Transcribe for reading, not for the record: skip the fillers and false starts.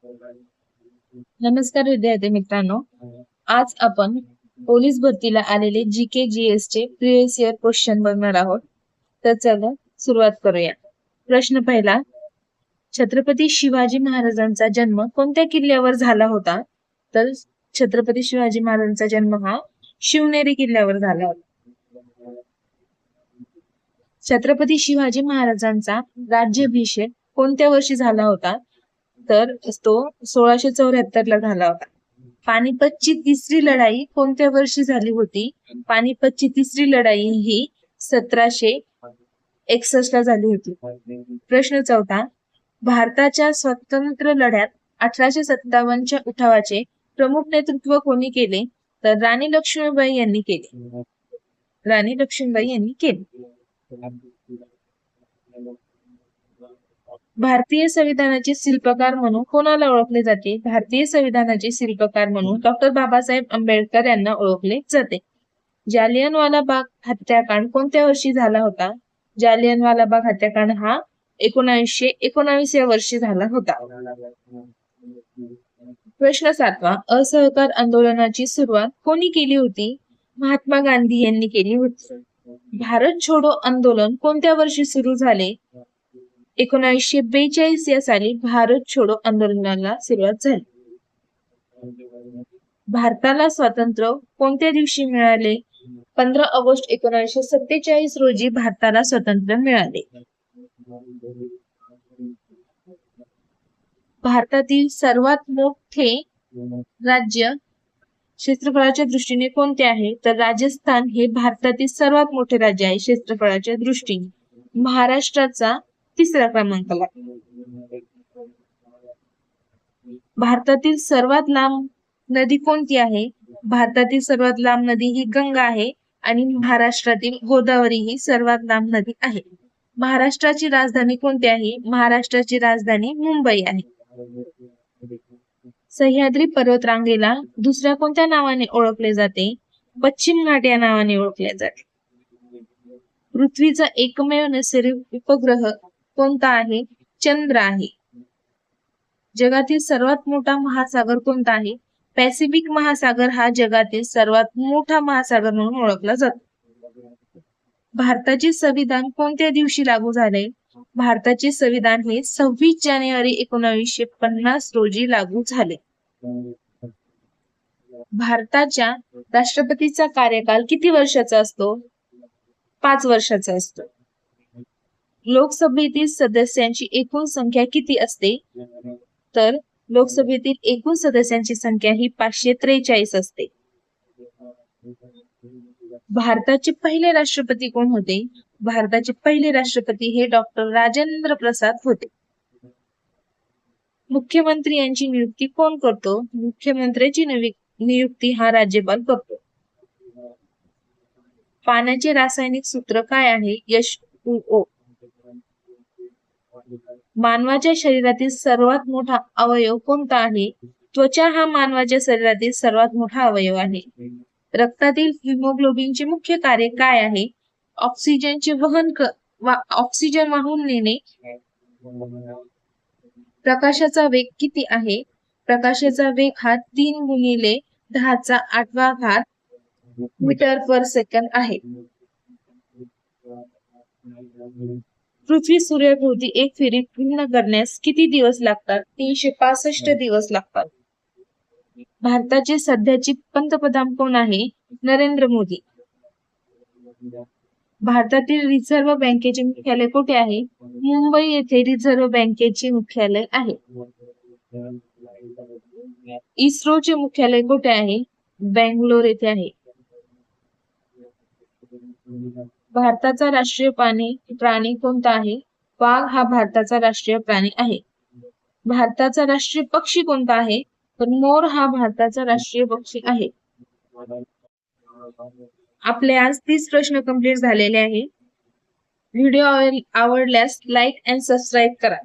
नमस्कार विद्यार्थी मित्रांनो, आज आपण पोलीस भरतीला आलेले जीके जीएस चे प्रिव्हियस इयर क्वेश्चन बघणार आहोत. तर चला सुरुवात करूया. प्रश्न पहिला, छत्रपती शिवाजी महाराजांचा जन्म कोणत्या किल्ल्यावर झाला होता? तर छत्रपती शिवाजी महाराजांचा जन्म हा शिवनेरी किल्ल्यावर झाला होता. छत्रपती शिवाजी महाराजांचा राज्याभिषेक कोणत्या वर्षी झाला होता? तर तो 1674 ला झाला होता. पानिपतची तिसरी लढाई कोणत्या वर्षी झाली होती? पानिपतची तिसरी लढाई ही 1761 ला झाली होती. प्रश्न चौथा, भारताच्या स्वातंत्र्य लढ्यात 1857च्या उठावाचे प्रमुख नेतृत्व कोणी केले? तर राणी लक्ष्मीबाई यांनी केले. राणी लक्ष्मीबाई यांनी केले. भारतीय संविधानाचे शिल्पकार म्हणून कोणाला ओळखले जाते? भारतीय संविधानाचे शिल्पकार म्हणून डॉक्टर बाबासाहेब आंबेडकर यांना ओळखले जाते. जालियनवाला बाग हत्याकांड कोणत्या वर्षी झाला होता? जालियनवाला बाग हत्याकांड हा 1919 या वर्षी झाला होता. प्रश्न सातवा, असहकार आंदोलनाची सुरुवात कोणी केली होती? महात्मा गांधी यांनी केली होती. भारत छोडो आंदोलन कोणत्या वर्षी सुरू झाले? 1942 या साली भारत छोडो आंदोलनाला सुरुवात झाली. भारताला स्वातंत्र्य कोणत्या दिवशी मिळाले? 15 ऑगस्ट 1947 रोजी भारताला स्वातंत्र्य मिळाले. भारतातील सर्वात मोठे राज्य क्षेत्रफळाच्या दृष्टीने कोणते आहे? तर राजस्थान हे भारतातील सर्वात मोठे राज्य आहे क्षेत्रफळाच्या दृष्टीने. महाराष्ट्राचा तिसरा क्रमांक लागतो. भारतातील सर्वात लांब नदी कोणती आहे? भारतातील सर्वात लांब नदी ही गंगा आहे आणि महाराष्ट्रातील गोदावरी ही सर्वात लांब नदी आहे. महाराष्ट्राची राजधानी कोणती आहे? महाराष्ट्राची राजधानी मुंबई आहे. सह्याद्री पर्वतरांगेला दुसऱ्या कोणत्या नावाने ओळखले जाते? पश्चिम घाट या नावाने ओळखले जाते. पृथ्वीचा एकमेव नैसर्गिक उपग्रह कोणता आहे? चंद्र आहे. जगातील सर्वात मोठा महासागर कोणता आहे? पॅसिफिक महासागर हा जगातील सर्वात मोठा महासागर म्हणून ओळखला जातो. भारताचे संविधान कोणत्या दिवशी लागू झाले? भारताचे संविधान हे 26 जानेवारी 1950 रोजी लागू झाले. भारताच्या राष्ट्रपतीचा कार्यकाल किती वर्षाचा असतो? 5 वर्षाचा असतो. लोकसभेतील सदस्यांची एकूण संख्या किती असते? तर लोकसभेतील एकूण सदस्यांची संख्या ही 543 असते. भारताचे पहिले राष्ट्रपती कोण होते? भारताचे पहिले राष्ट्रपती हे डॉक्टर राजेंद्र प्रसाद होते. मुख्यमंत्री यांची नियुक्ती कोण करतो? मुख्यमंत्र्याची नियुक्ती हा राज्यपाल करतो. पाण्याचे रासायनिक सूत्र काय आहे? H2O. मानवाच्या शरीरातील सर्वात मोठा अवयव कोणता आहे? त्वचा हा मानवाच्या शरीरातील सर्वात मोठा अवयव आहे. रक्तातील हिमोग्लोबिनचे मुख्य कार्य काय आहे? ऑक्सिजनचे ऑक्सिजन वाहून नेणे. प्रकाशाचा वेग किती आहे? प्रकाशाचा वेग हा 3×10⁸ मीटर पर सेकंद आहे. पृथ्वी सूर्याभोवती एक फेरी पूर्ण करण्यास किती दिवस लागतात? 365 दिवस लागतात. भारताचे सध्याचे पंतप्रधान कोण आहे? नरेंद्र मोदी. भारतातील रिझर्व्ह बँकेचे मुख्यालय कुठे आहे? मुंबई येथे रिझर्व्ह बँकेचे मुख्यालय आहे. इस्रोचे मुख्यालय कुठे आहे? बेंगलोर येथे आहे. भारताचा राष्ट्रीय प्राणी कोणता आहे? वाघ हा भारताचा राष्ट्रीय प्राणी आहे. भारताचा राष्ट्रीय पक्षी कोणता आहे? तर मोर हा भारताचा राष्ट्रीय पक्षी आहे. आपले आज 30 प्रश्न कंप्लीट झालेले आहे. व्हिडिओ आवडल्यास लाईक अँड सबस्क्राईब करा.